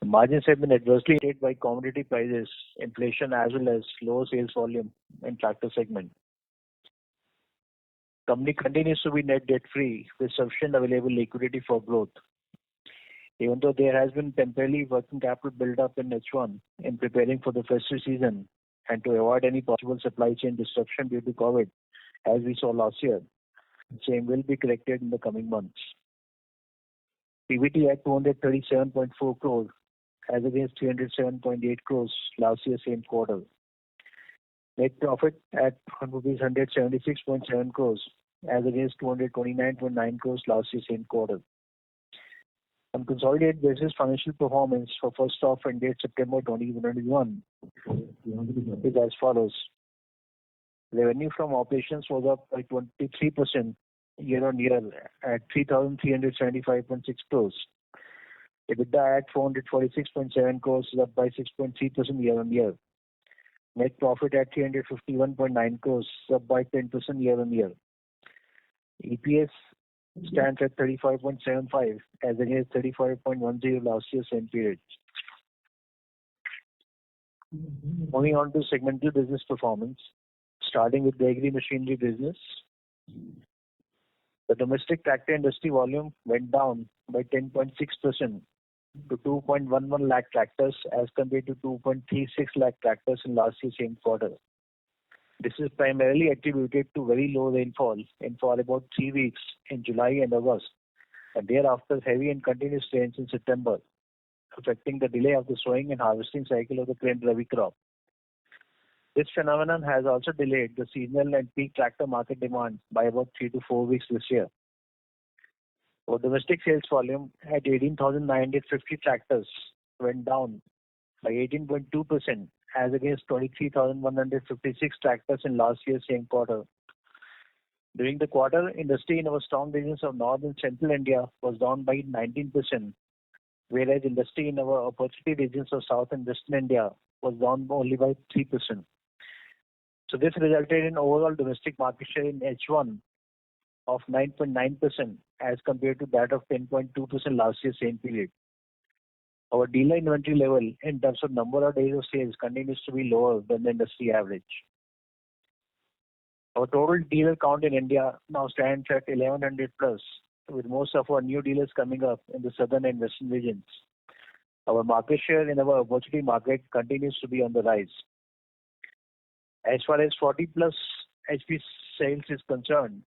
The margins have been adversely hit by commodity prices, inflation, as well as low sales volume in tractor segment. Company continues to be net debt-free with sufficient available liquidity for growth. Even though there has been temporary working capital build-up in H1 in preparing for the festive season and to avoid any possible supply chain disruption due to COVID, as we saw last year, the same will be corrected in the coming months. PBT at 237.4 crore as against 307.8 crores last year same quarter. Net profit at rupees 176.7 crores as against 229.9 crores last year same quarter. On consolidated basis, financial performance for first half ended September 2021 is as follows. Revenue from operations was up by 23% year-on-year at 3,375.6 crores. EBITDA at 446.7 crores is up by 6.3% year-on-year. Net profit at 351.9 crores is up by 10% year-on-year. EPS stands at 35.75 as against 35.10 last year same period. Moving on to segmental business performance, starting with the agri machinery business. The domestic tractor industry volume went down by 10.6% to 2.11 lakh tractors as compared to 2.36 lakh tractors in last year's same quarter. This is primarily attributed to very low rainfall for about 3 weeks in July and August, and thereafter heavy and continuous rains in September, affecting the delay of the sowing and harvesting cycle of the current Rabi crop. This phenomenon has also delayed the seasonal and peak tractor market demand by about 3 to 4 weeks this year. Our domestic sales volume at 18,950 tractors went down by 18.2% as against 23,156 tractors in last year's same quarter. During the quarter, industry in our strong regions of North and Central India was down by 19%, whereas industry in our opportunity regions of South and Western India was down only by 3%. So this resulted in overall domestic market share in H1 of 9.9% as compared to that of 10.2% last year same period. Our dealer inventory level in terms of number of days of sales continues to be lower than the industry average. Our total dealer count in India now stands at 1100 plus, with most of our new dealers coming up in the southern and western regions. Our market share in our opportunity market continues to be on the rise. As far as 40 plus HP sales is concerned,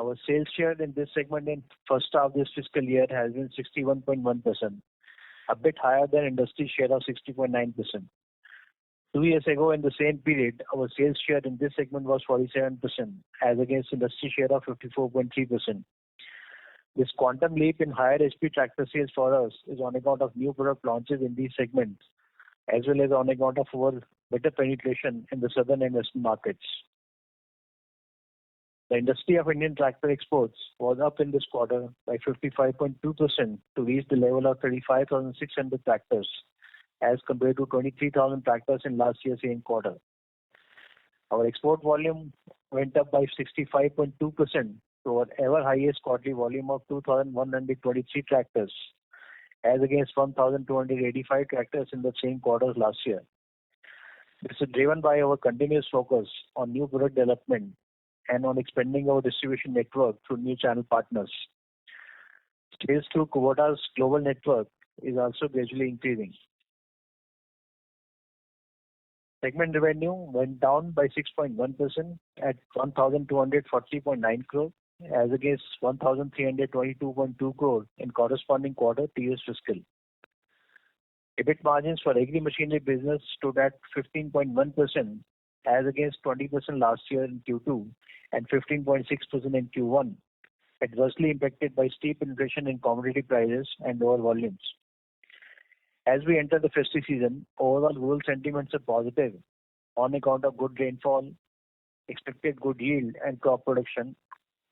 our sales share in this segment in first half this fiscal year has been 61.1%. A bit higher than industry share of 60.9%. 2 years ago in the same period, our sales share in this segment was 47% as against industry share of 54.3%. This quantum leap in higher HP tractor sales for us is on account of new product launches in these segments as well as on account of our better penetration in the southern and western markets. The industry of Indian tractor exports was up in this quarter by 55.2% to reach the level of 35,600 tractors as compared to 23,000 tractors in last year's same quarter. Our export volume went up by 65.2% to our ever highest quarterly volume of 2,123 tractors as against 1,285 tractors in the same quarter last year. This is driven by our continuous focus on new product development and on expanding our distribution network through new channel partners. Sales through Kubota's global network is also gradually increasing. Segment revenue went down by 6.1% at 1,240.9 crore as against 1,322.2 crore in corresponding quarter previous fiscal. EBIT margins for agri machinery business stood at 15.1% as against 20% last year in Q2 and 15.6% in Q1, adversely impacted by steep inflation in commodity prices and lower volumes. As we enter the festive season, overall rural sentiments are positive on account of good rainfall, expected good yield and crop production,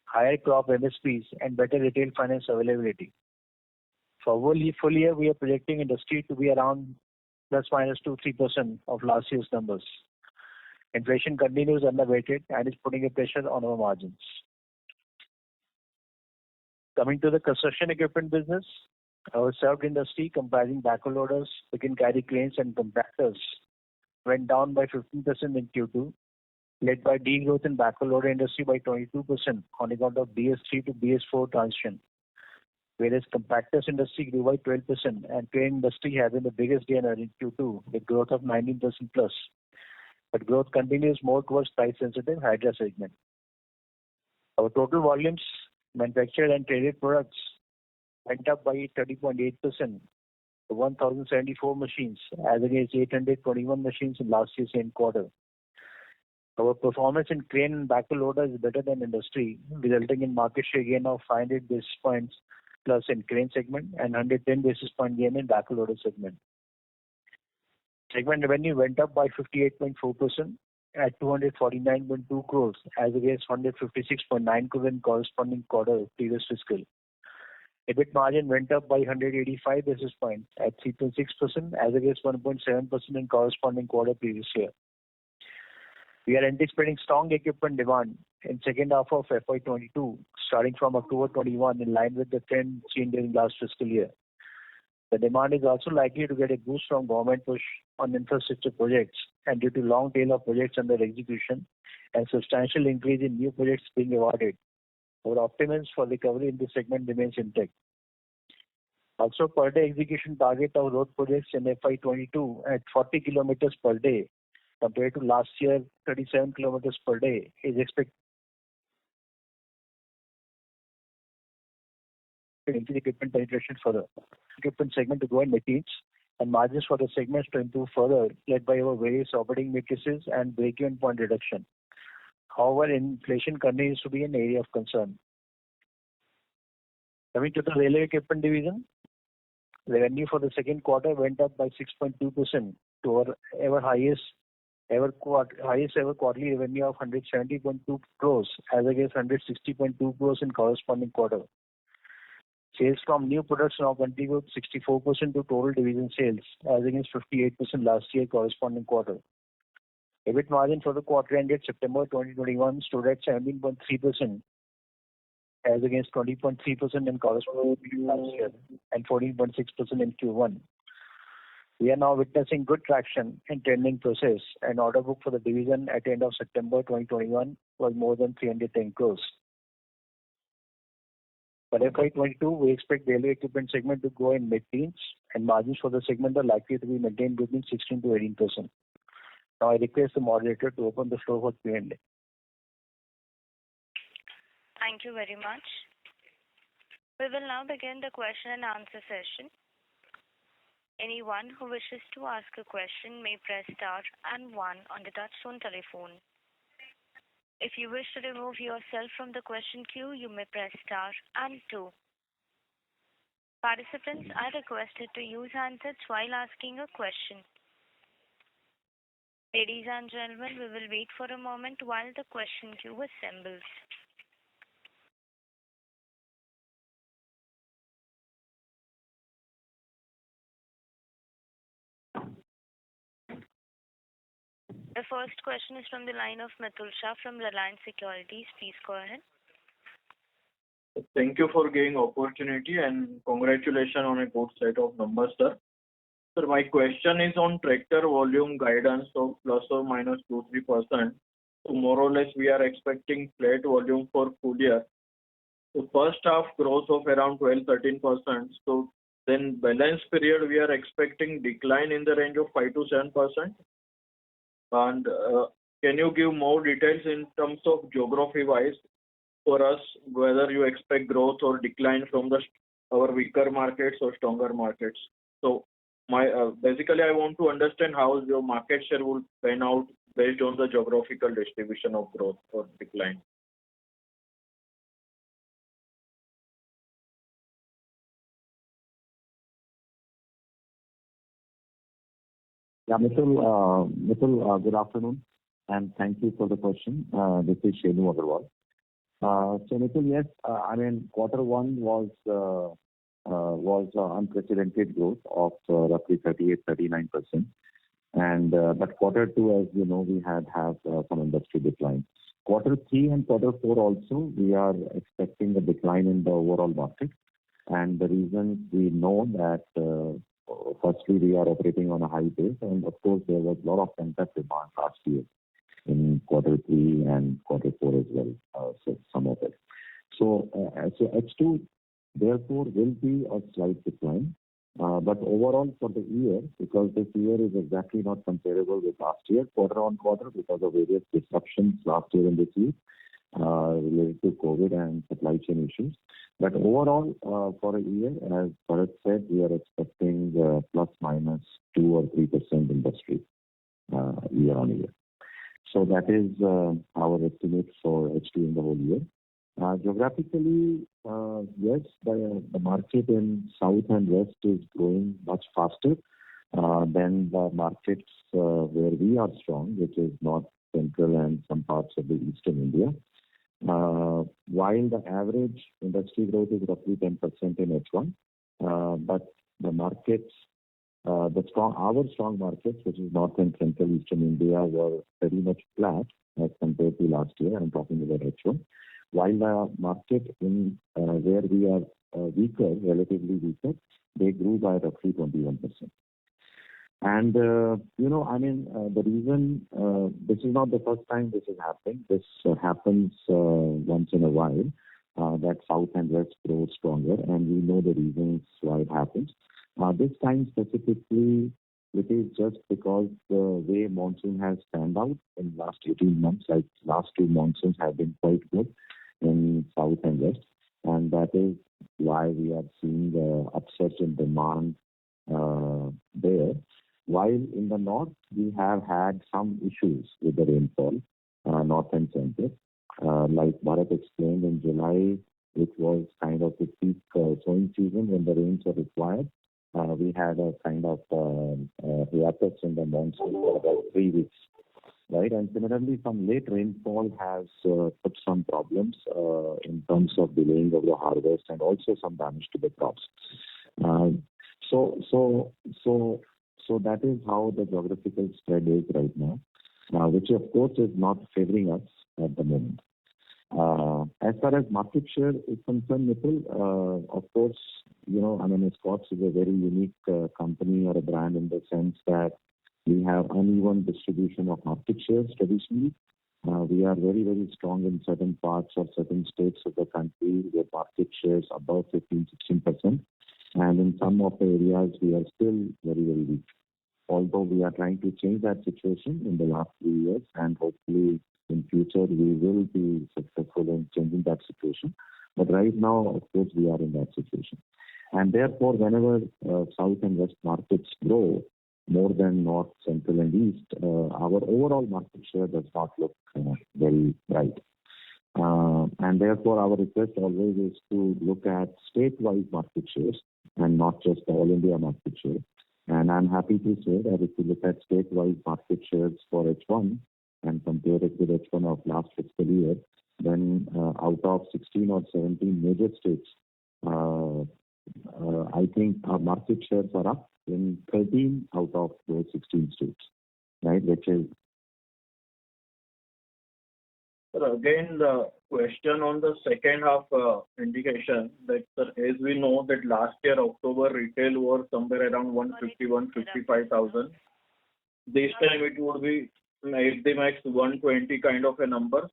higher crop MSPs and better retail finance availability. For full year, we are projecting industry to be around plus minus 2-3% of last year's numbers. Inflation continues unabated and is putting a pressure on our margins. Coming to the construction equipment business, Our served industry, comprising backhoe loaders, pick and carry cranes, and compactors, went down by 15% in Q2, led by degrowth in backhoe loader industry by 22% on account of BS3 to BS4 transition, whereas compactors industry grew by 12%, and crane industry had been the biggest gainer in Q2 with growth of 19% plus. But growth continues more towards price-sensitive Hydra segment. Our total volumes, manufactured and traded products, went up by 30.8% to 1,074 machines as against 821 machines in last year's same quarter. Our performance in crane and backhoe loader is better than industry, resulting in market share gain of 500 basis points plus in crane segment and 110 basis point gain in backhoe loader segment. Segment revenue went up by 58.4% at 249.2 crores as against 156.9 crores in corresponding quarter previous fiscal. EBIT margin went up by 185 basis points at 3.6% as against 1.7% in corresponding quarter previous year. We are anticipating strong equipment demand in second half of FY22, starting from October 21, in line with the trend seen during last fiscal year. The demand is also likely to get a boost from government push on infrastructure projects, and due to long tail of projects under execution and substantial increase in new projects being awarded, our optimism for recovery in this segment remains intact. Also, per day execution target of road projects in FY22 at 40 kilometers per day compared to last year 37 kilometers per day is expected to increase equipment penetration further. Equipment segment to grow in mid-teens and margins for the segments to improve further, led by our various operating matrices and break-even point reduction. However, inflation continues to be an area of concern. Coming to the railway equipment division, revenue for the second quarter went up by 6.2% to our highest ever quarterly revenue of 170.2 crores as against 160.2 crores in corresponding quarter. Sales from new products now contribute 64% to total division sales as against 58% last year corresponding quarter. EBIT margin for the quarter ended September 2021 stood at 17.3% as against 20.3% in corresponding last year and 14.6% in Q1. We are now witnessing good traction in tendering process, and order book for the division at the end of September 2021 was more than 310 crores. For FY22, we expect railway equipment segment to grow in mid-teens, and margins for the segment are likely to be maintained between 16 to 18%. Now I request the moderator to open the floor for Q&A. Thank you very much. We will now begin the question and answer session. Anyone who wishes to ask a question may press star and 1 on the touchtone telephone. If you wish to remove yourself from the question queue, you may press star and 2. Participants are requested to use handsets while asking a question. Ladies and gentlemen, we will wait for a moment while the question queue assembles. The first question is from the line of Mitul Shah from Reliance Securities. Please go ahead. Thank you for giving opportunity and congratulations on a good set of numbers, sir. Sir, my question is on tractor volume guidance of plus or minus 2-3%. So more or less we are expecting flat volume for full year. So first half growth of around 12-13%. So then balance period we are expecting decline in the range of 5 to 7%. And can you give more details in terms of geography wise for us, whether you expect growth or decline from our weaker markets or stronger markets? So basically I want to understand how your market share will pan out based on the geographical distribution of growth or decline. Yeah, Mitul, good afternoon, and thank you for the question. This is Shenu Agarwal. So Mitul, yes, I mean quarter one was unprecedented growth of roughly 38-39%, and but quarter two, as you know, we have some industry decline. Quarter three and quarter four also, we are expecting a decline in the overall market. And the reasons we know that, firstly, we are operating on a high base, and of course, there was a lot of pent-up demand last year in quarter three and quarter four as well, so some of it. So H2 therefore will be a slight decline. But overall for the year, because this year is exactly not comparable with last year, quarter on quarter, because of various disruptions last year and this year, related to COVID and supply chain issues. But overall, for a year, as Bharat said, we are expecting plus minus 2 or 3% industry year on year. So that is our estimate for H2 in the whole year. Geographically, yes, the market in South and West is growing much faster than the markets where we are strong, which is North, Central, and some parts of the Eastern India. While the average industry growth is roughly 10% in H1, but the markets, our strong markets, which is North and Central Eastern India, were pretty much flat as compared to last year. I'm talking about H1. While the market in where we are weaker, relatively weaker, they grew by roughly 21%. And the reason, this is not the first time this is happening. This happens once in a while, that South and West grow stronger, and we know the reasons why it happens. This time specifically, it is just because the way monsoon has panned out in last 18 months, like last 2 monsoons have been quite good in South and West, and that is why we are seeing the upsurge in demand there. While in the North, we have had some issues with the rainfall, North and Central. Like Bharat explained, in July, it was kind of the peak sowing season when the rains were required. We had a kind of hiatus in the monsoon for about 3 weeks, right? And similarly, some late rainfall has put some problems in terms of delaying of the harvest and also some damage to the crops. So that is how the geographical spread is right now, which of course is not favoring us at the moment. As far as market share is concerned, Nikhil, of course, Escorts is a very unique company or a brand in the sense that we have uneven distribution of market shares traditionally. We are very, very strong in certain parts or certain states of the country with market shares above 15-16%. And in some of the areas, we are still very, very weak. Although we are trying to change that situation in the last 3 years, and hopefully in future we will be successful in changing that situation. But right now, of course, we are in that situation. And therefore, whenever South and West markets grow more than North, Central, and East, our overall market share does not look very bright. And therefore, our request always is to look at state-wise market shares and not just the all India market share. And I'm happy to say that if you look at state-wise market shares for H1 and compare it with H1 of last fiscal year, then out of 16 or 17 major states, I think our market shares are up in 13 out of those 16 states, right? Which is. Again, the question on the second half indication that, sir, as we know that last year October retail was somewhere around 150,000-155,000. This time it would be at the max 120 kind of a number.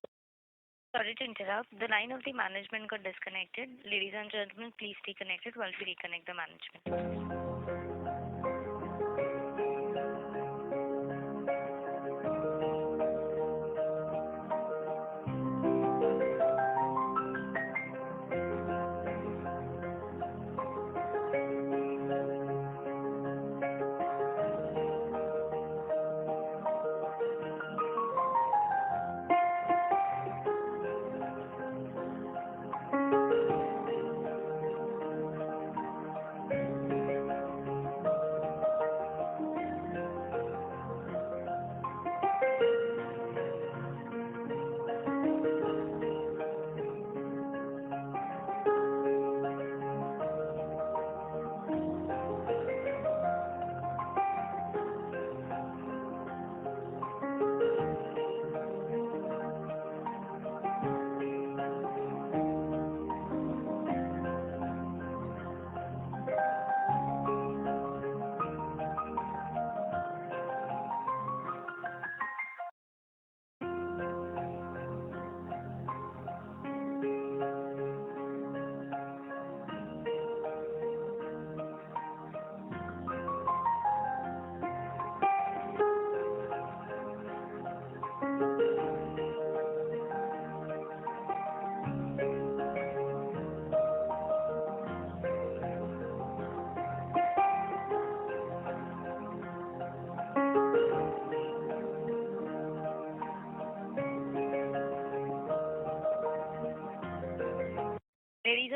Sorry to interrupt. The line of the management got disconnected. Ladies and gentlemen, please stay connected while we reconnect the management.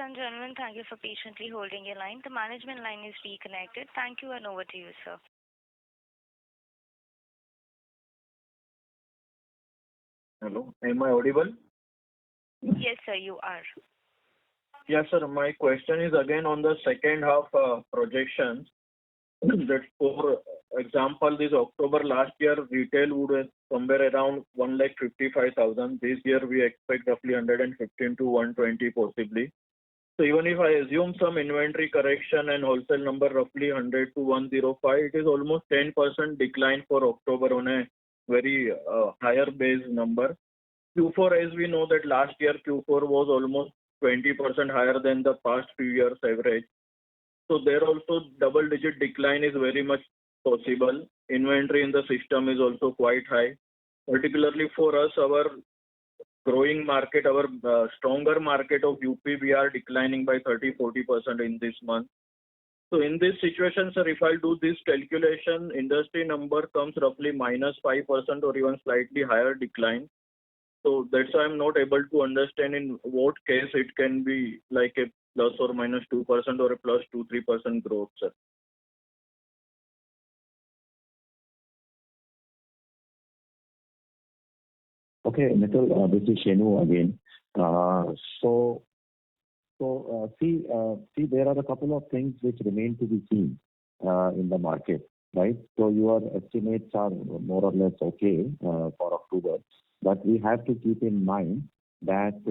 and gentlemen, thank you for patiently holding your line. The management line is reconnected. Thank you, and over to you, sir. Hello, am I audible? Yes, sir, you are. Yes, sir. My question is again on the second half projections. That for example, this October last year, retail would have somewhere around 1,55,000. This year, we expect roughly 115 to 120 possibly. So even if I assume some inventory correction and wholesale number roughly 100 to 105, it is almost 10% decline for October on a very higher base number. Q4, as we know that last year Q4 was almost 20% higher than the past few years average. So there also double-digit decline is very much possible. Inventory in the system is also quite high. Particularly for us, our growing market, our stronger market of UP, we are declining by 30-40% in this month. So in this situation, sir, if I do this calculation, industry number comes roughly -5% or even slightly higher decline. So that's why I'm not able to understand in what case it can be like a plus or minus 2% or a plus 2-3% growth, sir. Okay, Nikhil, this is Shenu again. See, there are a couple of things which remain to be seen in the market, right? So your estimates are more or less okay for October, but we have to keep in mind that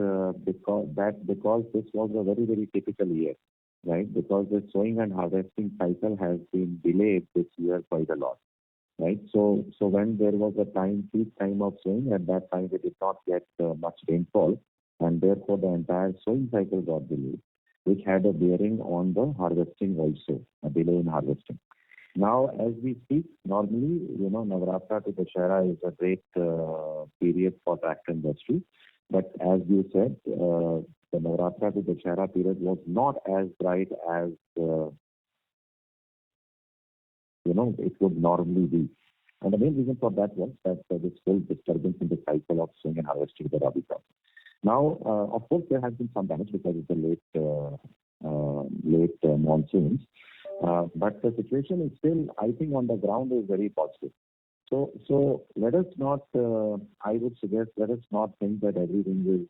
because this was a very, very typical year, right? Because the sowing and harvesting cycle has been delayed this year quite a lot, right? So when there was a peak time of sowing, at that time we did not get much rainfall, and therefore the entire sowing cycle got delayed, which had a bearing on the harvesting also, a delay in harvesting. Now, as we speak, normally, Navratra to Dussehra is a great period for tractor industry. But as you said, the Navratra to Dussehra period was not as bright as it would normally be. And the main reason for that was that this whole disturbance in the cycle of sowing and harvesting the Rabi crop. Now, of course, there has been some damage because of the late monsoons. But the situation is still, I think, on the ground is very positive. So let us not, I would suggest, let us not think that everything is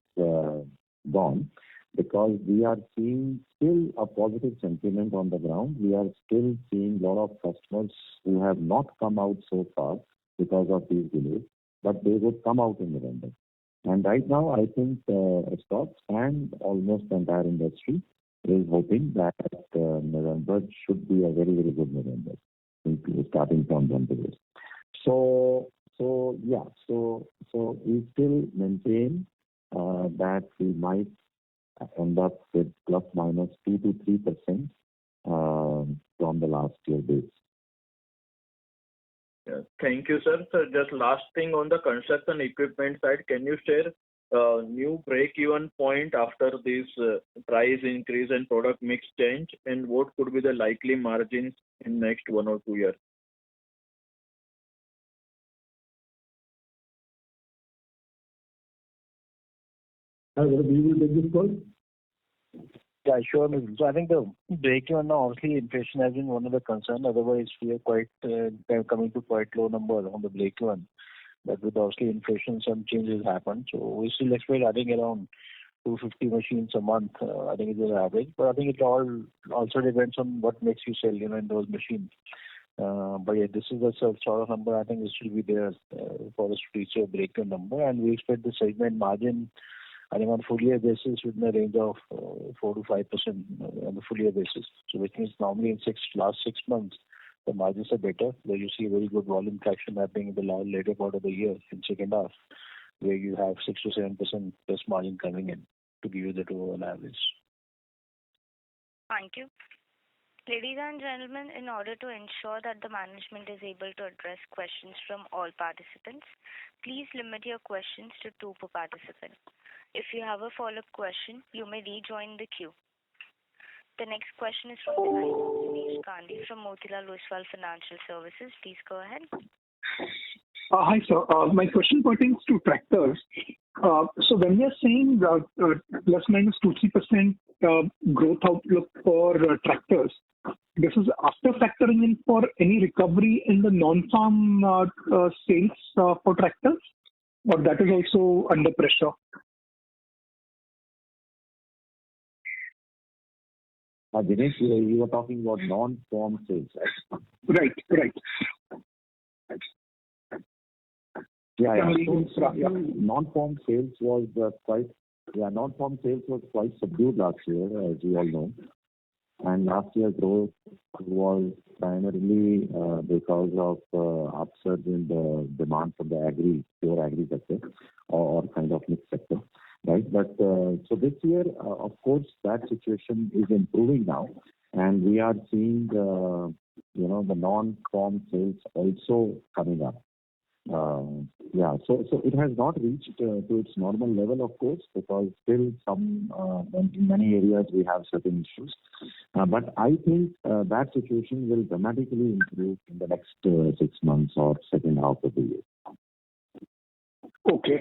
gone, because we are seeing still a positive sentiment on the ground. We are still seeing a lot of customers who have not come out so far because of these delays, but they would come out in November. And right now, I think stocks and almost the entire industry is hoping that November should be a very, very good November, starting from January. So we still maintain that we might end up with plus minus 2 to 3% from the last year base. Yeah, thank you, sir. So just last thing on the construction equipment side, can you share new break-even point after this price increase and product mix change, and what could be the likely margins in next 1 or 2 years? We will take this call. Yeah, sure. So I think the break-even now, obviously, inflation has been one of the concerns. Otherwise, we are quite coming to quite low number on the break-even. But with obviously inflation, some changes happened. So we still expect adding around 250 machines a month. I think it's the average. But I think it all also depends on what makes you sell, in those machines. But yeah, this is the sort of number I think this will be there for us to reach a break-even number. And we expect the segment margin, I think on full year basis, within the range of 4 to 5% on the full year basis. So which means normally in last 6 months, the margins are better, where you see very good volume traction happening in the later part of the year in second half, where you have 6 to 7% plus margin coming in to give you the overall average. Thank you. Ladies and gentlemen, in order to ensure that the management is able to address questions from all participants, please limit your questions to 2 per participant. If you have a follow-up question, you may rejoin the queue. The next question is from the line of Dinesh Gandhi from Motilal Oswal Financial Services. Please go ahead. Hi, sir. My question pertains to tractors. So when we are saying plus minus 2-3% growth outlook for tractors, this is after factoring in for any recovery in the non-farm sales for tractors, or that is also under pressure? Dinesh, you were talking about non-farm sales, right? Right. Yeah. Non-farm sales was quite subdued last year, as you all know. And last year's growth was primarily because of upsurge in the demand from the pure agri sector or kind of mixed sector, right? But so this year, of course, that situation is improving now, and we are seeing the non-farm sales also coming up. So it has not reached to its normal level, of course, because still in many areas we have certain issues. But I think that situation will dramatically improve in the next 6 months or second half of the year. Okay.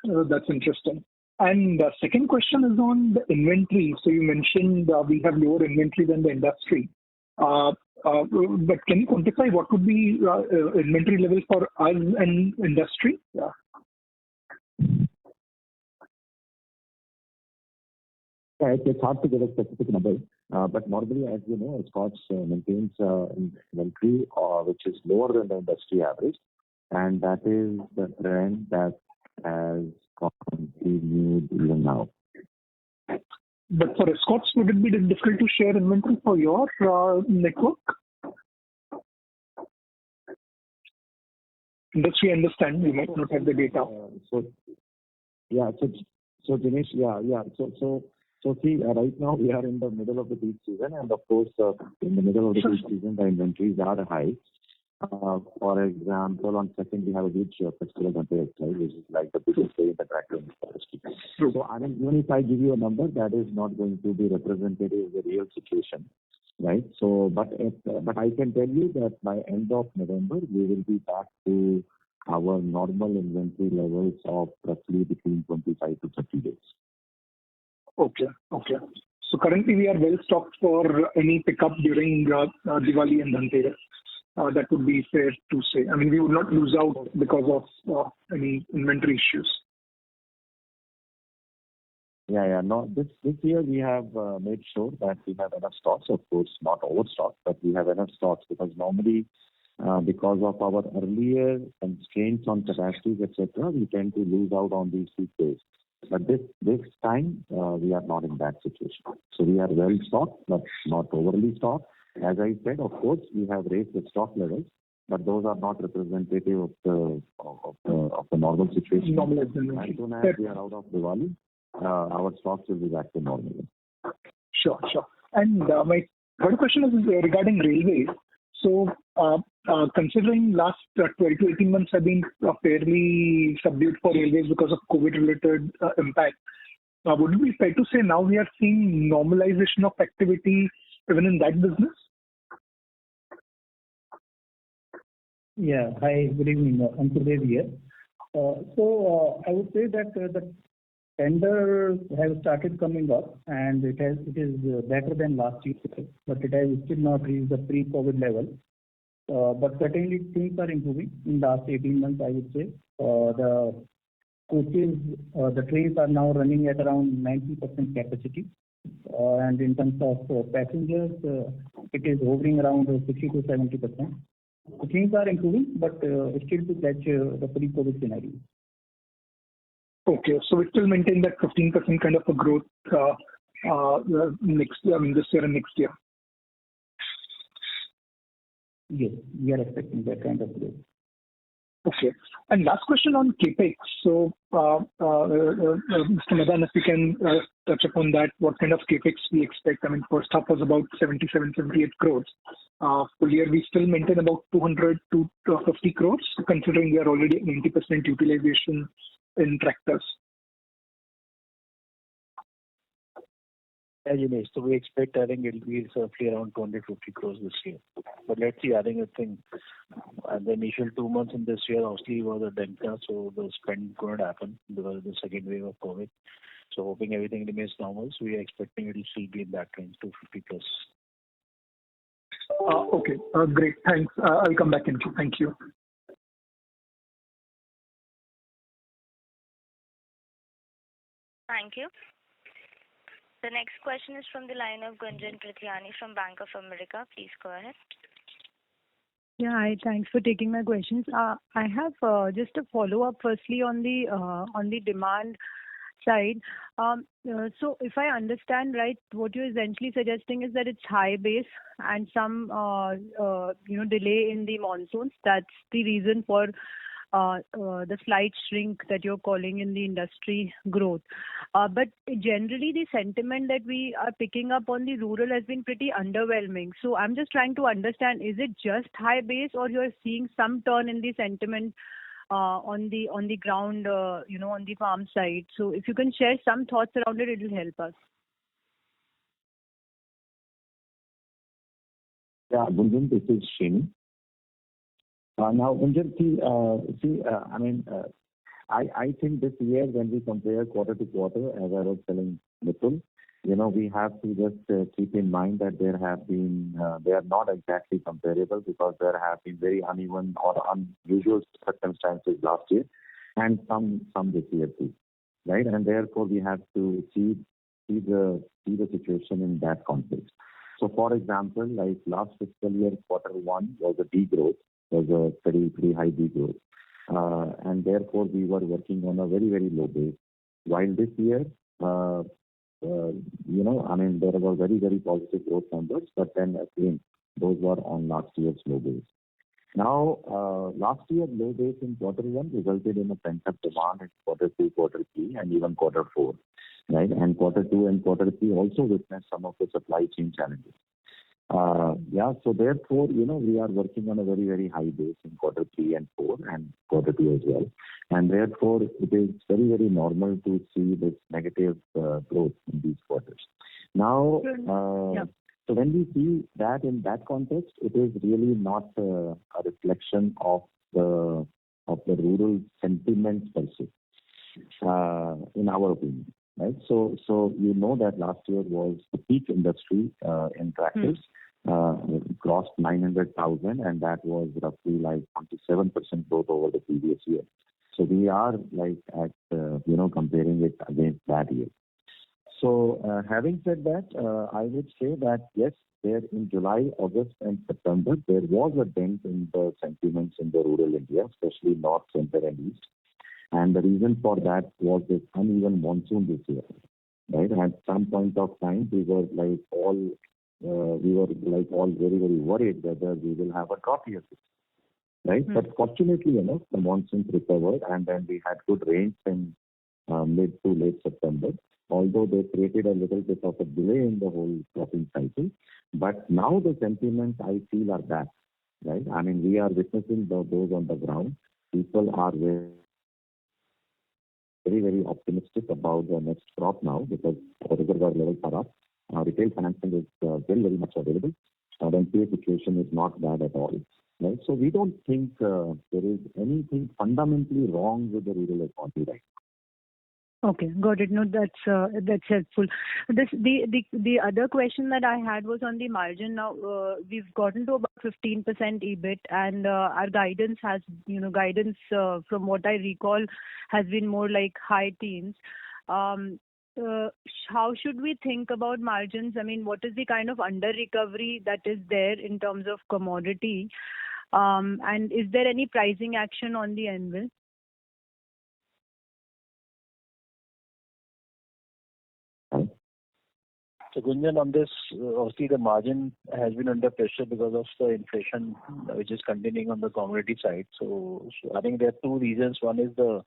That's interesting. And the second question is on the inventory. So you mentioned we have lower inventory than the industry. But can you quantify what would be inventory level for us and industry? Yeah. It's hard to give a specific number, but normally, as you know, Scotch maintains inventory which is lower than the industry average, and that is the trend that has continued even now. But for Escorts, would it be difficult to share inventory for your network? Industry, understand, you might not have the data. So Dinesh, So see, right now we are in the middle of the peak season, and of course, in the middle of the peak season, the inventories are high. For example, on second, we have a huge festival Dhanteras, right, which is like the biggest day in the tractor industry. So, I mean, even if I give you a number, that is not going to be representative of the real situation, right? So, but I can tell you that by end of November, we will be back to our normal inventory levels of roughly between 25 to 30 days. Okay. So currently we are well stocked for any pickup during Diwali and Dhanteras. That would be fair to say. I mean, we would not lose out because of any inventory issues. Yeah. No, this year we have made sure that we have enough stocks. Of course, not overstock, but we have enough stocks because normally, because of our earlier constraints on capacities, etc., we tend to lose out on these peak days. But this time, we are not in that situation. So we are well stocked, but not overly stocked. As I said, of course, we have raised the stock levels, but those are not representative of the normal situation. Normal. As soon as we are out of Diwali, our stocks will be back to normal. Sure. And my third question is regarding railways. So, considering last 12 to 18 months have been fairly subdued for railways because of COVID-related impact, would it be fair to say now we are seeing normalization of activity even in that business? Yeah. Hi, good evening. I'm Sudev here. So I would say that the tenders have started coming up, and it is better than last year, but it has still not reached the pre-COVID level. But certainly things are improving in the last 18 months, I would say. The coaches, the trains are now running at around 90% capacity. And in terms of passengers, it is hovering around 60 to 70%. So things are improving, but still to catch the pre-COVID scenario. Okay, so we still maintain that 15% kind of a growth this year and next year. Yes, we are expecting that kind of growth. Okay. And last question on CapEx. So, Mr. Madan, if you can touch upon that, what kind of CapEx we expect? I mean, first half was about 78 crores. Full year, we still maintain about 200 to 50 crores, considering we are already at 90% utilization in tractors. Yeah, Jinesh. So we expect, I think it'll be roughly around 250 crores this year. But let's see, I think And the initial 2 months in this year obviously was a dampener, so the spend couldn't happen because of the second wave of COVID. So hoping everything remains normal, so we are expecting it will still be in that range, 250 plus. Okay. Great. Thanks. I'll come back in queue. Thank you. Thank you. The next question is from the line of Gunjan Prithyani from Bank of America. Please go ahead. Yeah, hi. Thanks for taking my questions. I have just a follow-up firstly on the demand side. So if I understand right, what you're essentially suggesting is that it's high base and some delay in the monsoons. That's the reason for the slight shrink that you're calling in the industry growth. But generally, the sentiment that we are picking up on the rural has been pretty underwhelming. So I'm just trying to understand, is it just high base or you're seeing some turn in the sentiment on the ground, on the farm side? So if you can share some thoughts around it, it will help us. Yeah, Gunjan, this is Srini. Now, Gunjan, I think this year when we compare quarter to quarter, as I was telling Nikhil, we have to just keep in mind that they are not exactly comparable because there have been very uneven or unusual circumstances last year and some this year too, right? And therefore we have to see the situation in that context. So, for example, like last fiscal year, quarter one was a degrowth, was a pretty high degrowth, and therefore we were working on a very, very low base. While this year, there were very, very positive growth numbers, but then again, those were on last year's low base. Now, last year low base in quarter one resulted in a pent-up demand in quarter two, quarter three, and even quarter four, right? And quarter two and quarter three also witnessed some of the supply chain challenges. So therefore, we are working on a very, very high base in quarter three and four and quarter two as well. And therefore, it is very, very normal to see this negative growth in these quarters. Now, so when we see that in that context, it is really not a reflection of the rural sentiment per se, in our opinion, right? So that last year was the peak industry in tractors. Crossed 900,000, and that was roughly like 27% growth over the previous year. So we are like at comparing it against that year. So having said that, I would say that yes, there in July, August, and September there was a dent in the sentiments in the rural India, especially north, center, and east. And the reason for that was this uneven monsoon this year, right? At some point of time, we were all very, very worried whether we will have a drought year, right? But fortunately enough, the monsoons recovered, and then we had good rains in mid to late September. Although they created a little bit of a delay in the whole cropping cycle, but now the sentiments I feel are back, right? I mean, we are witnessing those on the ground. People are very, very optimistic about the next crop now because the reservoir levels are up. Retail financing is very, very much available. The NPA situation is not bad at all, right? So we don't think there is anything fundamentally wrong with the rural economy right now. Okay, got it. No, that's helpful. The other question that I had was on the margin. Now we've gotten to about 15% EBIT, and our guidance has, from what I recall, has been more like high teens. How should we think about margins? I mean, what is the kind of under recovery that is there in terms of commodity, and is there any pricing action on the anvil? So Gunjan, on this, obviously the margin has been under pressure because of the inflation which is continuing on the commodity side. So I think there are two reasons. One is the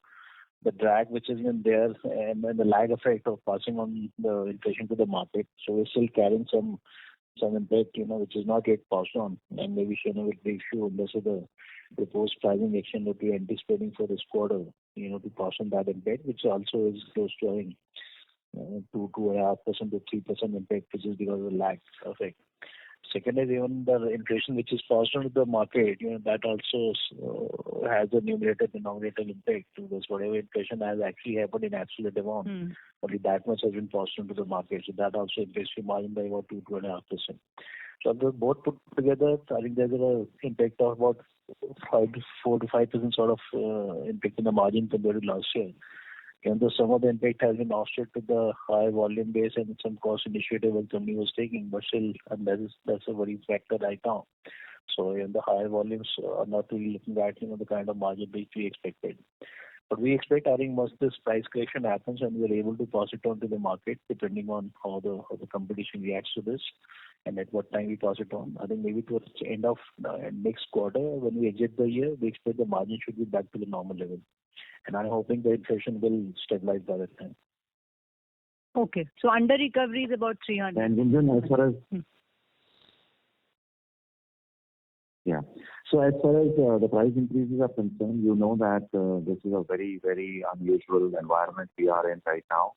drag which has been there and then the lag effect of passing on the inflation to the market. So we're still carrying some impact, which is not yet passed on, and maybe Shane will brief you on this the proposed pricing action that we're anticipating for this quarter, to pass on that impact, which also is close to 2.5% to 3% impact, which is because of the lag effect. Second is even the inflation which is passed on to the market, that also has a numerator denominator impact, because whatever inflation has actually happened in absolute amount, only that much has been passed on to the market. So that also impacts your margin by about 2.5%. So the both put together, I think there's an impact of about 4 to 5% sort of impact in the margin compared to last year. And though some of the impact has been offset to the high volume base and some cost initiative the company was taking, but still, and that's a very factor right now. So the higher volumes are not really looking at the kind of margin which we expected. But we expect, I think, once this price correction happens and we are able to pass it on to the market, depending on how the competition reacts to this and at what time we pass it on. I think maybe towards the end of next quarter, when we exit the year, we expect the margin should be back to the normal level. And I'm hoping the inflation will stabilize by that time. Okay. So under recovery is about 300. And Gunjan, as far as So as far as the price increases are concerned, you know that this is a very, very unusual environment we are in right now.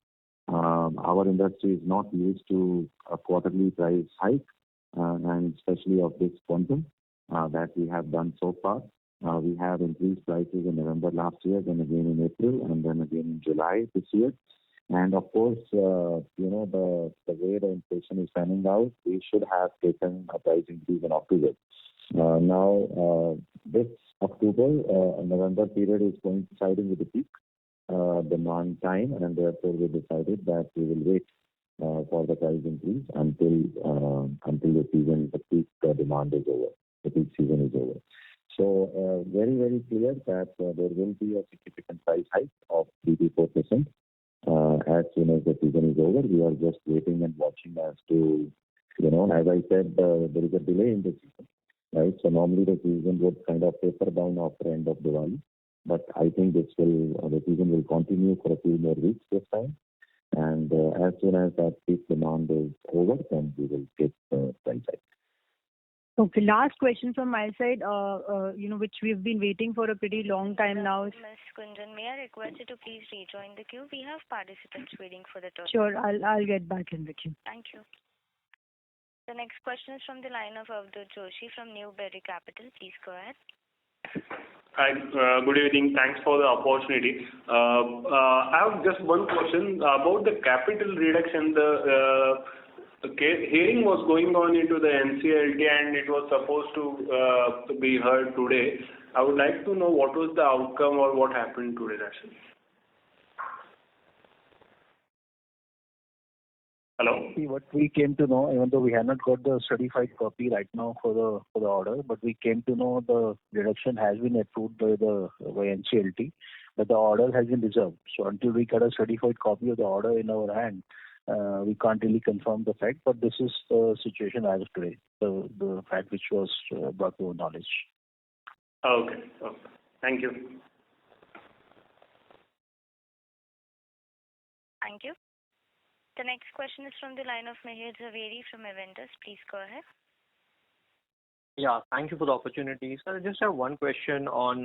Our industry is not used to a quarterly price hike, and especially of this quantum that we have done so far. We have increased prices in November last year, then again in April, and then again in July this year. And of course, the way the inflation is panning out, we should have taken a price increase in October. Now, this October, November period is coinciding with the peak demand time, and therefore we decided that we will wait for the price increase until the season, the peak demand is over, the peak season is over. So very, very clear that there will be a significant price hike of 3 to 4%. As soon as the season is over, we are just waiting and watching as to, as I said, there is a delay in the season, right? So normally the season would kind of taper down after end of Diwali, but I think the season will continue for a few more weeks this time. And as soon as that peak demand is over, then we will take the price hike. Okay, last question from my side, which we've been waiting for a pretty long time now. Ms. Gunjan, may I request you to please rejoin the queue? We have participants waiting for the turn. Sure, I'll get back in the queue. Thank you. The next question is from the line of Avadhoot Joshi from Newberry Capital. Please go ahead. Hi, good evening. Thanks for the opportunity. I have just one question about the capital reduction. The hearing was going on into the NCLT and it was supposed to be heard today. I would like to know what was the outcome or what happened today, actually. Hello? See, what we came to know, even though we have not got the certified copy right now for the order, but we came to know the reduction has been approved by NCLT, but the order has been reserved. So until we get a certified copy of the order in our hand, we can't really confirm the fact, but this is the situation as of today, the fact which was brought to our knowledge. Okay. Thank you. Thank you. The next question is from the line of Mihir Zaveri from Aventus. Please go ahead. Yeah, thank you for the opportunity. Sir, I just have one question on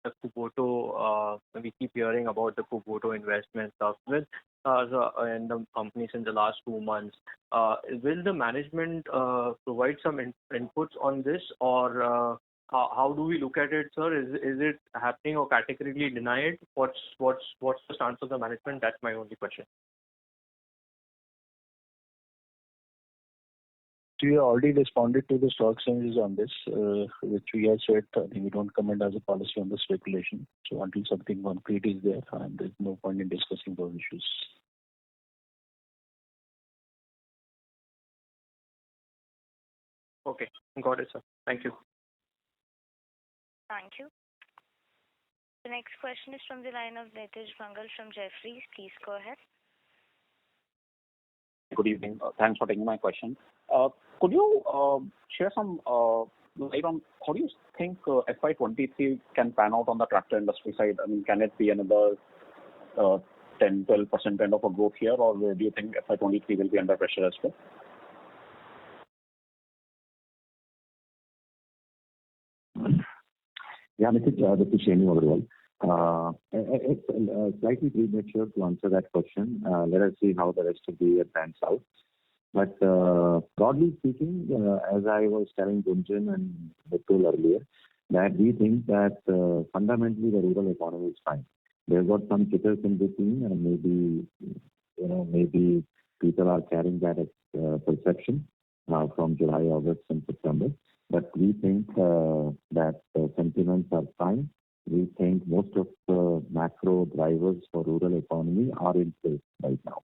the Kubota. We keep hearing about the Kubota investment stuff with and the companies in the last 2 months. Will the management provide some inputs on this, or how do we look at it, sir? Is it happening or categorically denied? What's the stance of the management? That's my only question. We already responded to the stock exchanges on this, which we have said we don't comment as a policy on the speculation. So until something concrete is there, and there's no point in discussing those issues. Okay, got it, sir. Thank you. Thank you. The next question is from the line of Nitish Mangal from Jefferies. Please go ahead. Good evening. Thanks for taking my question. Could you share some light on how do you think FY23 can pan out on the tractor industry side? I mean, can it be another 10-12% kind of a growth here, or do you think FY23 will be under pressure as well? Yeah, Nitish, this is Shenu Agarwal. It's slightly premature to answer that question. Let us see how the rest of the year pans out. But broadly speaking, as I was telling Gunjan and Mithul earlier, that we think that fundamentally the rural economy is fine. They've got some kickers in between, and maybe people are carrying that perception from July, August, and September. But we think that sentiments are fine. We think most of the macro drivers for rural economy are in place right now.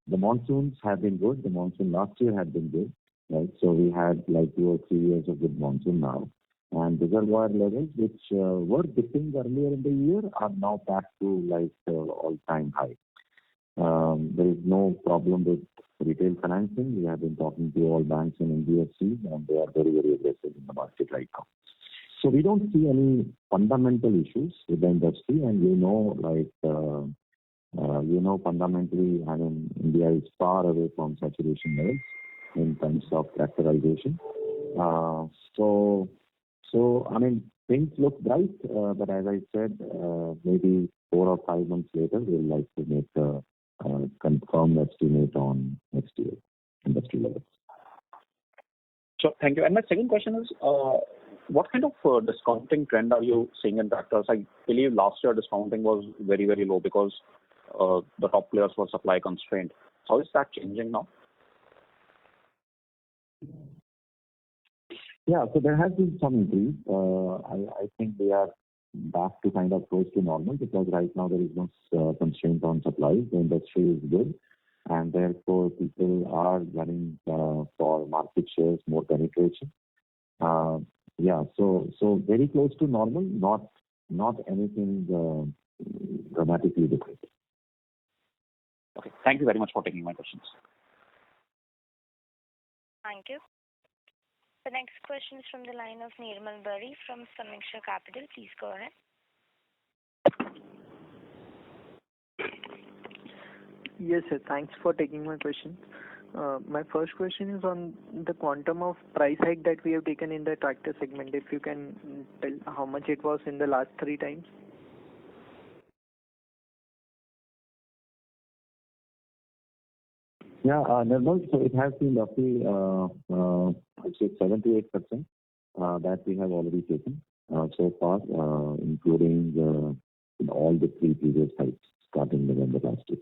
The monsoons have been good. The monsoon last year had been good, right? So we had like 2 or 3 years of good monsoon now. And reservoir levels, which were dipping earlier in the year, are now back to like all-time high. There is no problem with retail financing. We have been talking to all banks and NBFCs, and they are very, very aggressive in the market right now. So we don't see any fundamental issues with the industry, and fundamentally, I mean, India is far away from saturation levels in terms of tractorization. So I mean, things look bright, but as I said, maybe 4 or 5 months later, we'll like to make a confirmed estimate on next year industry levels. Sure, thank you. And my second question is, what kind of discounting trend are you seeing in tractors? I believe last year discounting was very, very low because the top players were supply constrained. How is that changing now? Yeah, so there has been some increase. I think we are back to kind of close to normal because right now there is no constraint on supplies. The industry is good, and therefore people are running for market shares, more penetration. Yeah, so very close to normal, not anything dramatically different. Okay, thank you very much for taking my questions. Thank you. The next question is from the line of Nirmal Bari from Sameeksha Capital. Please go ahead. Yes, sir. Thanks for taking my question. My first question is on the quantum of price hike that we have taken in the tractor segment. If you can tell how much it was in the last 3 times. Yeah, Nirmal, so it has been roughly, I'd say 7 to 8% that we have already taken so far, including all the 3 previous hikes starting November last year.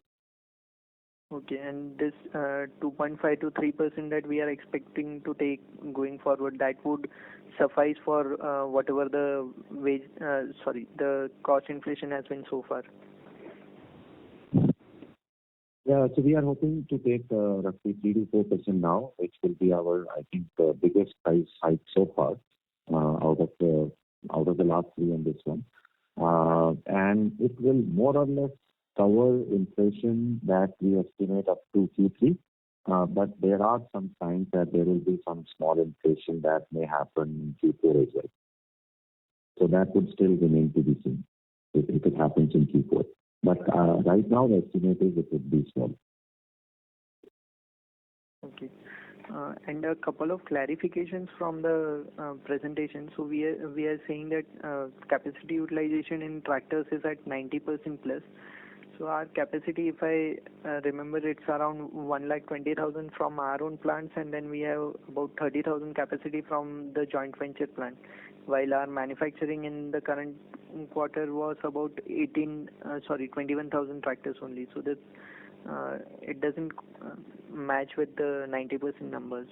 Okay, and this 2.5 to 3% that we are expecting to take going forward, that would suffice for whatever the the cost inflation has been so far. Yeah, so we are hoping to take roughly 3 to 4% now, which will be our, I think, biggest price hike so far out of the last 3 and this one, and it will more or less cover inflation that we estimate up to Q3. But there are some signs that there will be some small inflation that may happen in Q4 as well. So that would still remain to be seen if it happens in Q4. But right now, the estimate is it would be small. Okay. And a couple of clarifications from the presentation. So we are saying that capacity utilization in tractors is at 90% plus. So our capacity, if I remember, it's around 120,000 from our own plants, and then we have about 30,000 capacity from the joint venture plant. While our manufacturing in the current quarter was about 21,000 tractors only. So that it doesn't match with the 90% numbers.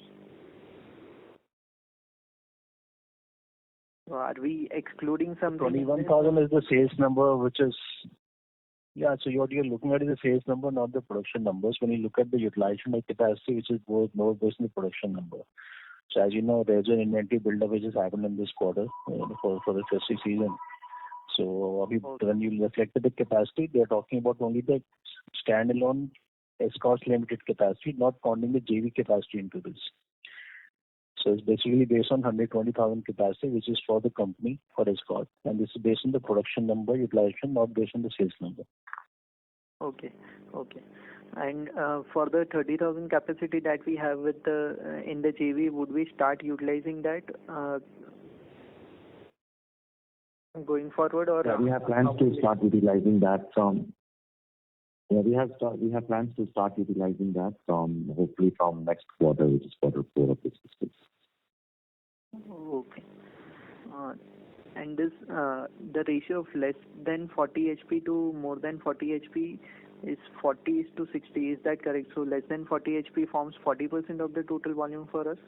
So are we excluding something? 21,000 is the sales number, which is, yeah, so what you're looking at is the sales number, not the production numbers. When you look at the utilization of capacity, which is more based on the production number. So as you know, there's an inventory buildup which has happened in this quarter for the festive season. So when you reflect the capacity, they're talking about only the standalone Escorts Limited capacity, not counting the JV capacity into this. So it's basically based on 120,000 capacity, which is for the company, for Escort. And this is based on the production number, utilization, not based on the sales number. Okay. And for the 30,000 capacity that we have with in the JV, would we start utilizing that going forward? Or yeah, we have plans to start utilizing that from Yeah, we have plans to start utilizing that hopefully from next quarter, which is quarter 4 of this fiscal. Okay. And this the ratio of less than 40 HP to more than 40 HP is 40:60. Is that correct? So less than 40 HP forms 40% of the total volume for us?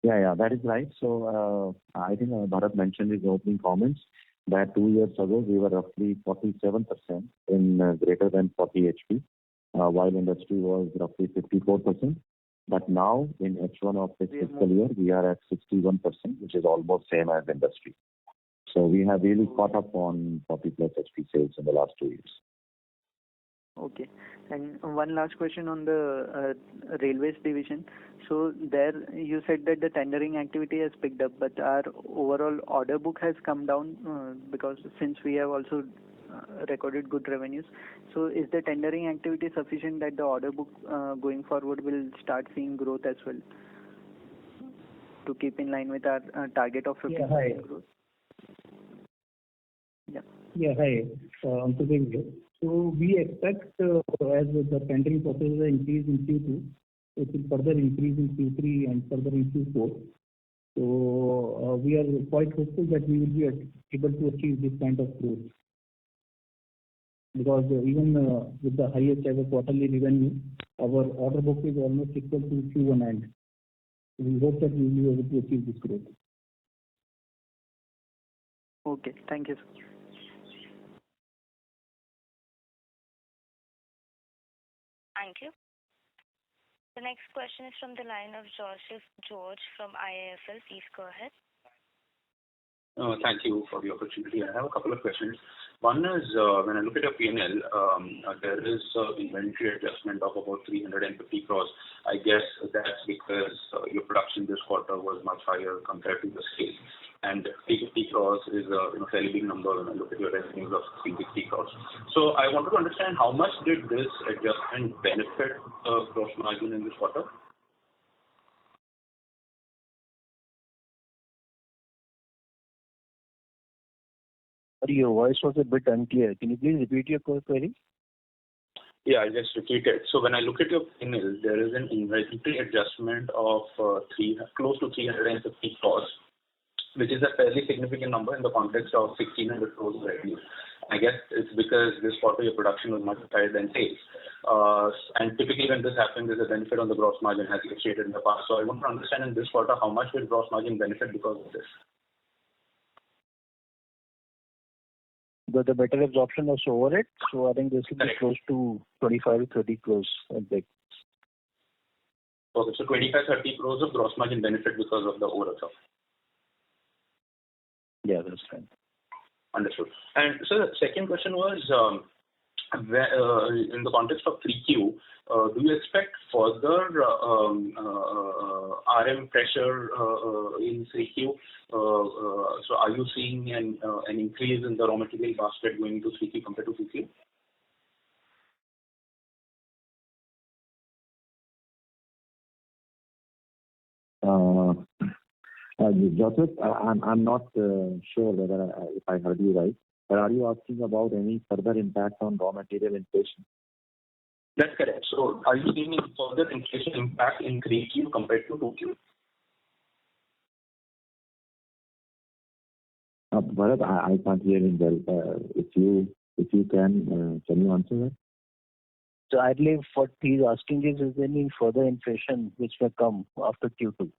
Yeah, that is right. So I think Bharat mentioned in his opening comments that 2 years ago we were roughly 47% in greater than 40 HP, while industry was roughly 54%. But now in H1 of this fiscal year, we are at 61%, which is almost same as industry. So we have really caught up on 40 plus HP sales in the last 2 years. Okay. And one last question on the railways division. So there you said that the tendering activity has picked up, but our overall order book has come down because since we have also recorded good revenues. So is the tendering activity sufficient that the order book going forward will start seeing growth as well to keep in line with our target of 15% growth? Yeah, hi. Ankush here. So we expect as the tendering process increase in Q2, it will further increase in Q3 and further in Q4. So we are quite hopeful that we will be able to achieve this kind of growth. Because even with the highest ever quarterly revenue, our order book is almost equal to Q1 end. We hope that we will be able to achieve this growth. Okay, thank you. Thank you. The next question is from the line of Joseph George from IIFL. Please go ahead. Thank you for the opportunity. I have a couple of questions. One is, when I look at your P&L, there is inventory adjustment of about 350 crores. I guess that's because your production this quarter was much higher compared to the sales. And 350 crores is a fairly big number when I look at your revenues of 360 crores. So I want to understand how much did this adjustment benefit gross margin in this quarter? Your voice was a bit unclear. Can you please repeat your query? Yeah, I'll just repeat it. So when I look at your P&L, there is an inventory adjustment of close to 350 crores, which is a fairly significant number in the context of 1,600 crores revenue. I guess it's because this quarter your production was much higher than sales. And typically when this happens, there's a benefit on the gross margin as you stated in the past. So I want to understand in this quarter, how much will gross margin benefit because of this? The better absorption was over it. So I think this will be close to 25 to 30 crores. Okay, so 25-30 crores of gross margin benefit because of the overabsorption. Yeah, that's right. Understood. And so the second question was, in the context of 3Q, do you expect further RM pressure in 3Q? So are you seeing an increase in the raw material basket going into 3Q compared to 2Q? Joseph, I'm not sure whether if I heard you right, but are you asking about any further impact on raw material inflation? That's correct. So are you seeing any further inflation impact in 3Q compared to 2Q? Bharat, I can't hear him well. If you can you answer that? So I believe what he's asking is there any further inflation which may come after Q2?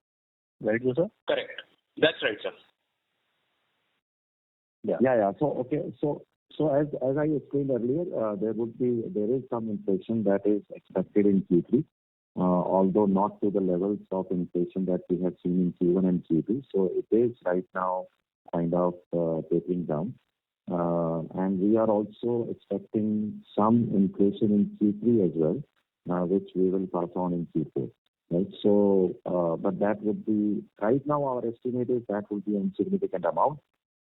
Right, Joseph? Correct. That's right, sir. Yeah. So as I explained earlier, there is some inflation that is expected in Q3, although not to the levels of inflation that we have seen in Q1 and Q2. So it is right now kind of tapering down, and we are also expecting some inflation in Q3 as well, which we will pass on in Q4. Right. So, but that would be right now our estimate is that will be an insignificant amount.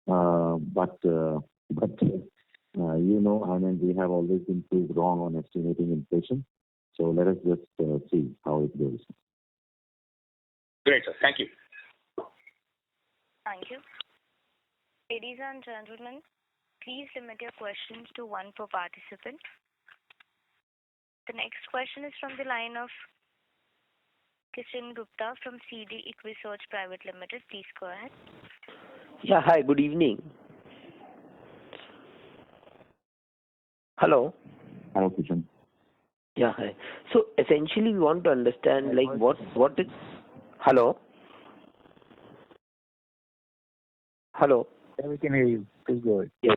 But I mean, we have always been proved wrong on estimating inflation. So let us just see how it goes. Great, sir. Thank you. Thank you. Ladies and gentlemen, please limit your questions to one per participant. The next question is from the line of Kishan Gupta from CD Equisearch Private Limited. Please go ahead. Yeah, hi, good evening. Hello. Hello, Kishan. Yeah, hi. So essentially we want to understand like what is... Hello? Hello? Yeah, we can hear you. Please go ahead. Yeah.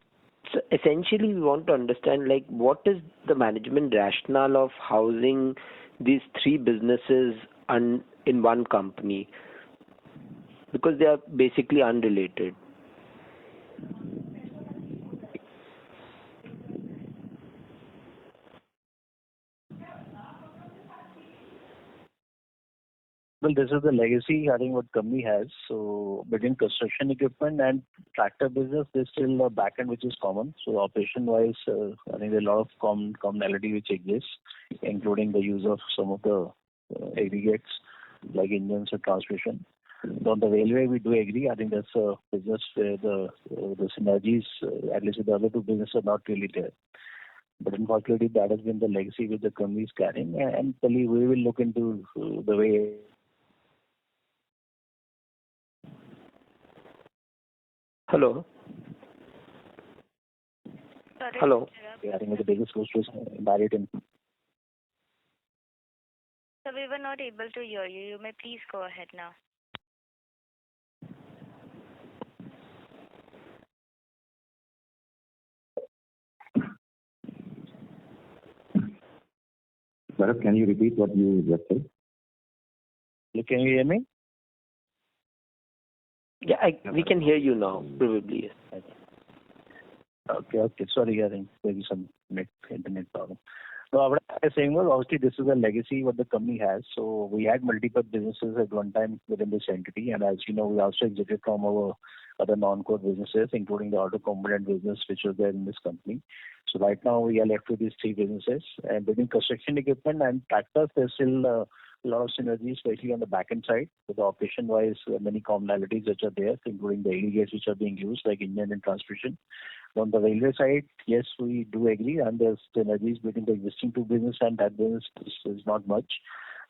So essentially, we want to understand like what is the management rationale of housing these three businesses in one company, because they are basically unrelated. Well, this is the legacy, I think, what company has. So between construction equipment and tractor business, there's still a back end which is common. So operation-wise, I think there are a lot of commonality which exists, including the use of some of the aggregates like engines or transmission. So on the railway, we do agree. I think that's a business where the synergies, at least with the other two businesses, are not really there. But unfortunately, that has been the legacy which the company is carrying. And we will look into the way. Hello. Sorry. Hello. Yeah, I think the biggest goes to married in. So we were not able to hear you. You may please go ahead now. Bharat, can you repeat what you just said? Can you hear me? Yeah, we can hear you now, probably. Yes. Okay. Sorry, I think maybe some internet problem. So what I was saying was, obviously, this is a legacy what the company has. So we had multiple businesses at one time within this entity, and as you know, we also exited from our other non-core businesses, including the auto component business, which was there in this company. So right now, we are left with these three businesses, and between construction equipment and tractors, there's still a lot of synergies, especially on the back-end side. So the operation-wise, many commonalities which are there, including the aggregates which are being used, like engine and transmission. On the railway side, yes, we do agree, and there's synergies between the existing two business and that business is not much.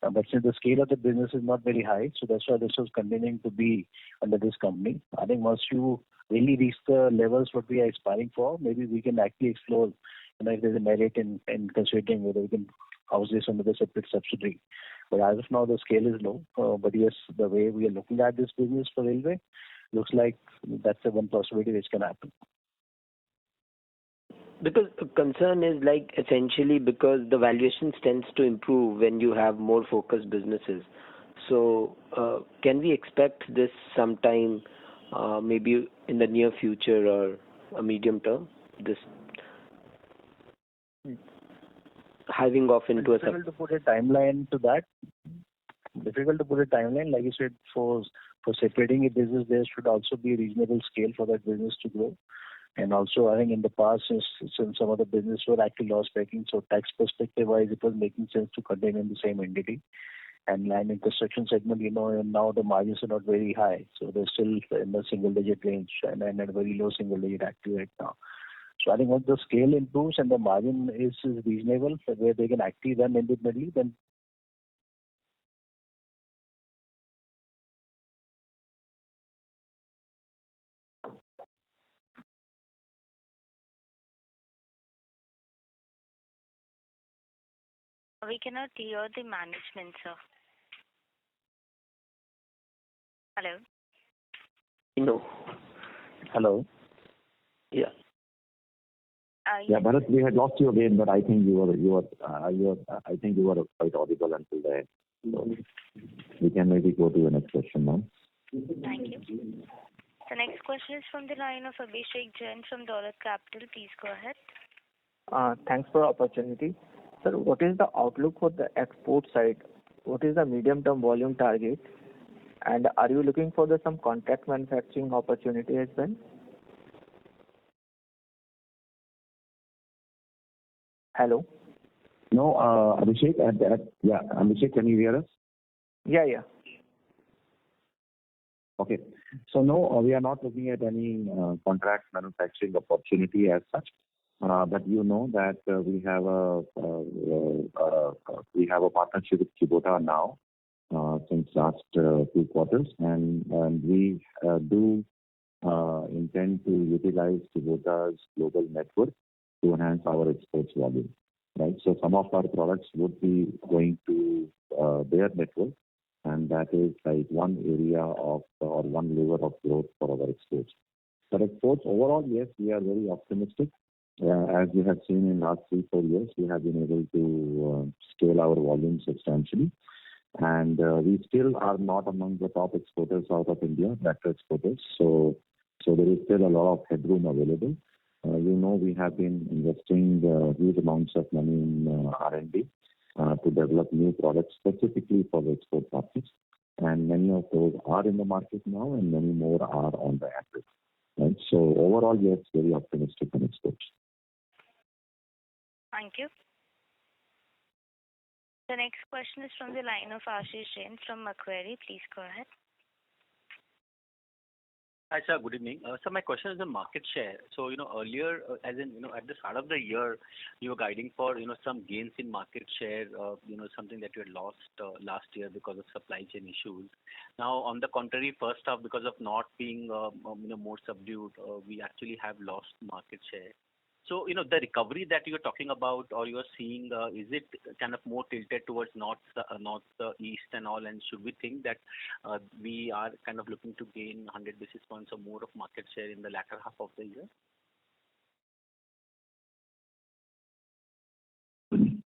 But since the scale of the business is not very high, so that's why this was continuing to be under this company. I think once you really reach the levels what we are aspiring for, maybe we can actually explore, if there's a merit in considering whether we can house this under the separate subsidiary. But as of now, the scale is low. But yes, the way we are looking at this business for railway, looks like that's the one possibility which can happen. Because the concern is like essentially because the valuation tends to improve when you have more focused businesses. So can we expect this sometime, maybe in the near future or a medium term, this hiving off into difficult to put a timeline to that. Difficult to put a timeline. Like you said, for separating a business, there should also be a reasonable scale for that business to grow. And also, I think in the past, since some of the business were actually loss-making, so tax perspective-wise, it was making sense to contain in the same entity. And land and construction segment, and now the margins are not very high, so they're still in the single-digit range and at a very low single-digit active right now. So I think once the scale improves and the margin is reasonable, where they can actually run independently, then We cannot hear the management, sir. Hello? No. Hello? Yeah. Yeah, Bharat, we had lost you again, but I think you were quite audible until the end. So we can maybe go to the next question now. Thank you. The next question is from the line of Abhishek Jain from Dolat Capital. Please go ahead. Thanks for the opportunity. Sir, what is the outlook for the export side? What is the medium-term volume target? And are you looking for some contract manufacturing opportunity as well? Hello? No, Abhishek, Abhishek, can you hear us? Yeah. Okay. So no, we are not looking at any contract manufacturing opportunity as such. But you know that we have a partnership with Kubota now since last 2 quarters, and we do intend to utilize Kubota's global network to enhance our exports volume, right? So some of our products would be going to their network, and that is like one area of or one lever of growth for our exports. But exports overall, yes, we are very optimistic. As we have seen in last 3-4 years, we have been able to scale our volume substantially. And we still are not among the top exporters out of India, tractor exporters. So there is still a lot of headroom available. We have been investing huge amounts of money in R&D to develop new products specifically for the export markets. And many of those are in the market now, and many more are on the anvil. Right? So overall, yes, very optimistic on exports. Thank you. The next question is from the line of Ashish Jain from Macquarie. Please go ahead. Hi, sir. Good evening. So my question is on market share. So, earlier, at the start of the year, you were guiding for, some gains in market share, something that you had lost last year because of supply chain issues. Now, on the contrary, first half, because of not being, more subdued, we actually have lost market share. So, the recovery that you're talking about or you're seeing, is it kind of more tilted towards north, east and all? And should we think that we are kind of looking to gain 100 basis points or more of market share in the latter half of the year?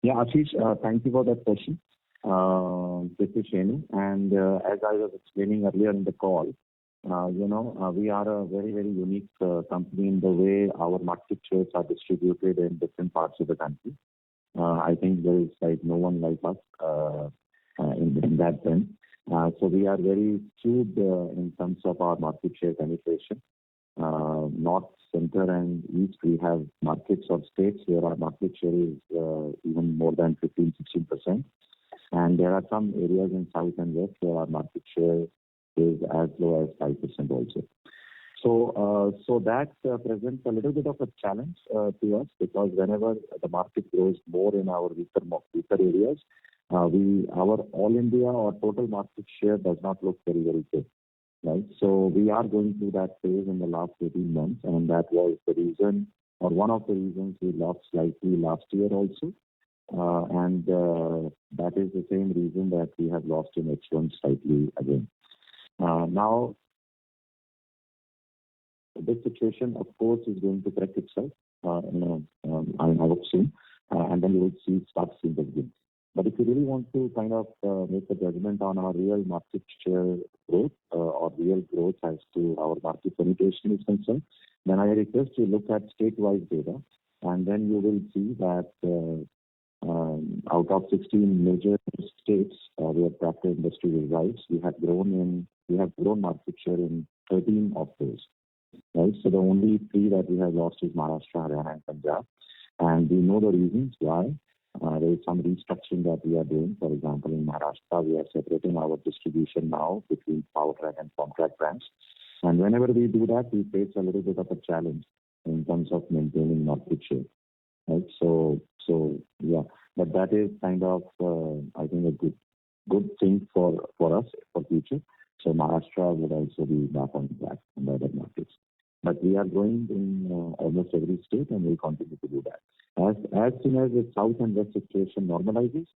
Yeah, Ashish, thank you for that question. This is Shenu. And as I was explaining earlier in the call, we are a very, very unique company in the way our market shares are distributed in different parts of the country. I think there is like no one like us in that sense. So we are very skewed in terms of our market share penetration. North, center, and east, we have markets or states where our market share is even more than 15-16%. And there are some areas in south and west where our market share is as low as 5% also. So that presents a little bit of a challenge to us, because whenever the market grows more in our weaker areas, our all India or total market share does not look very, very good. Right? So we are going through that phase in the last 18 months, and that was the reason, or one of the reasons we lost slightly last year also. And that is the same reason that we have lost in H1 slightly again. Now, this situation, of course, is going to correct itself, I hope soon, and then you will start seeing the gains. But if you really want to kind of make a judgment on our real market share growth or real growth as to our market penetration is concerned, then I request you look at state-wise data, and then you will see that out of 16 major states where tractor industry resides, we have grown market share in 13 of those. Right? So the only 3 that we have lost is Maharashtra, Haryana, and Punjab. And we know the reasons why. There is some restructuring that we are doing. For example, in Maharashtra, we are separating our distribution now between Powertrac and Farmtrac brands. And whenever we do that, we face a little bit of a challenge in terms of maintaining market share. Right? So yeah, but that is kind of, I think, a good thing for us for future. So Maharashtra would also be back on track in the other markets. But we are growing in almost every state, and we'll continue to do that. As soon as the south and west situation normalizes,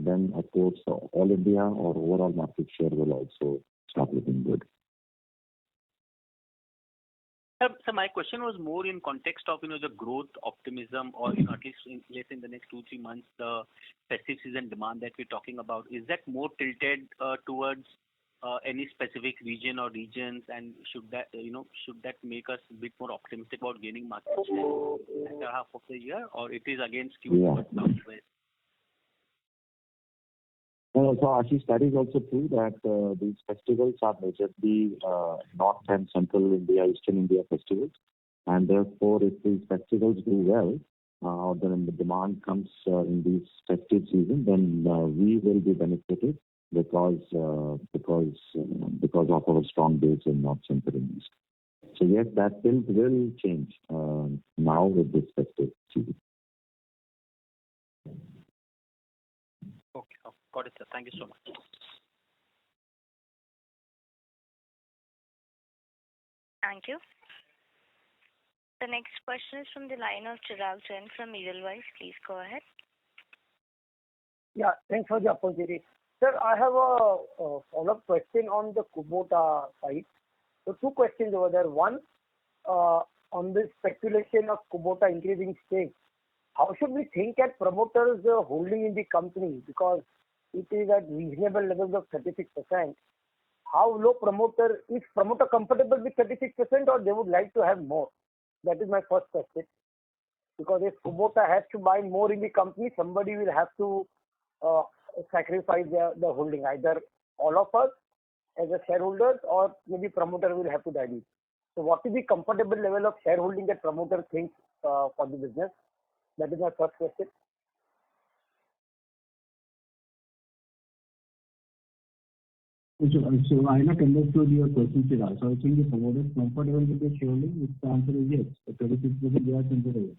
then of course all India or overall market share will also start looking good. So my question was more in context of the growth optimism, or at least in the next 2-3 months, the festive season demand that we're talking about. Is that more tilted towards any specific region or regions, and should that make us a bit more optimistic about gaining market share in the latter half of the year, or it is again skewed towards southwest? So Ashish, that is also true that these festivals are majorly North and Central India, Eastern India festivals. And therefore, if these festivals do well, or the demand comes in this festive season, then we will be benefited because of our strong base in North Central and East. So yes, that will change now with this festive season. Okay. Got it, sir. Thank you so much. Thank you. The next question is from the line of Chirag Jain from Edelweiss. Please go ahead. Yeah, thanks for the opportunity. Sir, I have a follow-up question on the Kubota side. So two questions over there. One, on this speculation of Kubota increasing stake, how should we think at promoters holding in the company? Because it is at reasonable levels of 36%. How low is promoter comfortable with 36% or they would like to have more? That is my first question. Because if Kubota has to buy more in the company, somebody will have to sacrifice the holding, either all of us as a shareholders or maybe promoter will have to dilute. So what is the comfortable level of shareholding that promoter thinks for the business? That is my first question. So I not understood your question, Chirag. So I think the promoter is comfortable with the shareholding. If the answer is yes, the 36% they are comfortable.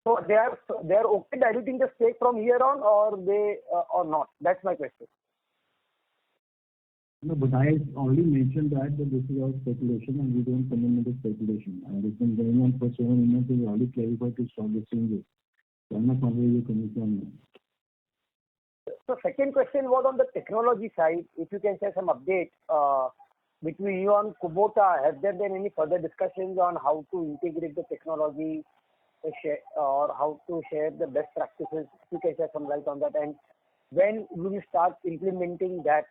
So they are okay diluting the stake from here on, or they or not? That's my question. No, but I already mentioned that this is our speculation and we don't comment on the speculation. It's been going on for 7 months. We already clarified to stop the changes. So I'm not going to comment on that. So second question was on the technology side. If you can share some update between you and Kubota, has there been any further discussions on how to integrate the technology or how to share the best practices? If you can share some light on that, and when will you start implementing that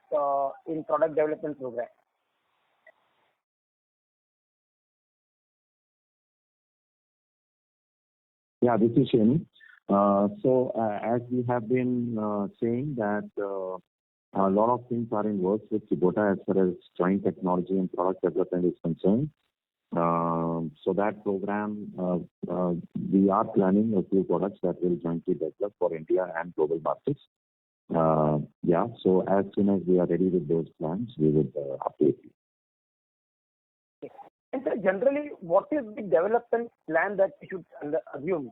in product development program? Yeah, this is Shenu. So as we have been saying that a lot of things are in works with Kubota as far as joint technology and product development is concerned. So that program, we are planning a few products that will jointly develop for India and global markets. Yeah, so as soon as we are ready with those plans, we will update you. And so generally, what is the development plan that we should assume?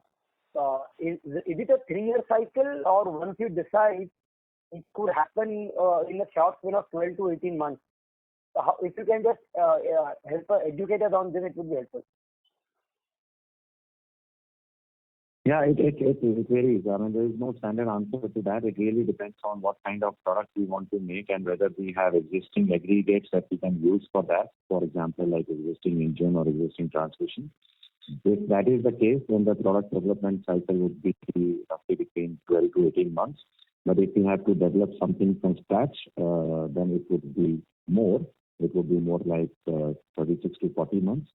Is it a 3-year cycle, or once you decide, it could happen in a short span of 12 to 18 months? So if you can just help educate us on this, it would be helpful. Yeah, it varies. I mean, there is no standard answer to that. It really depends on what kind of product we want to make and whether we have existing aggregates that we can use for that. For example, like existing engine or existing transmission. If that is the case, then the product development cycle would be roughly between 12 to 18 months. But if we have to develop something from scratch, then it would be more. It would be more like 36 to 40 months.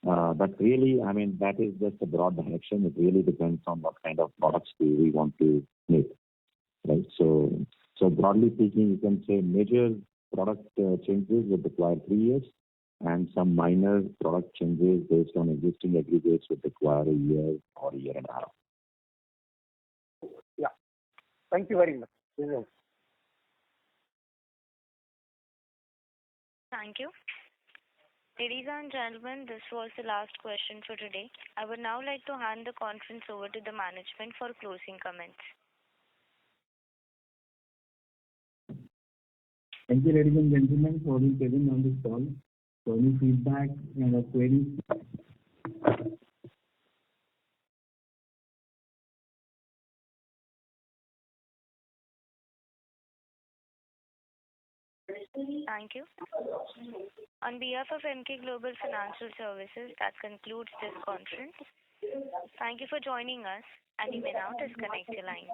But really, I mean, that is just a broad direction. It really depends on what kind of products we want to make, right? So broadly speaking, you can say major product changes would require 3 years, and some minor product changes based on existing aggregates would require a year or a year and a half. Yeah. Thank you very much. Thank you. Ladies and gentlemen, this was the last question for today. I would now like to hand the conference over to the management for closing comments. Thank you, ladies and gentlemen, for being present on this call. For any feedback and queries. Thank you. On behalf of Emkay Global Financial Services, that concludes this conference. Thank you for joining us, and you may now disconnect your lines.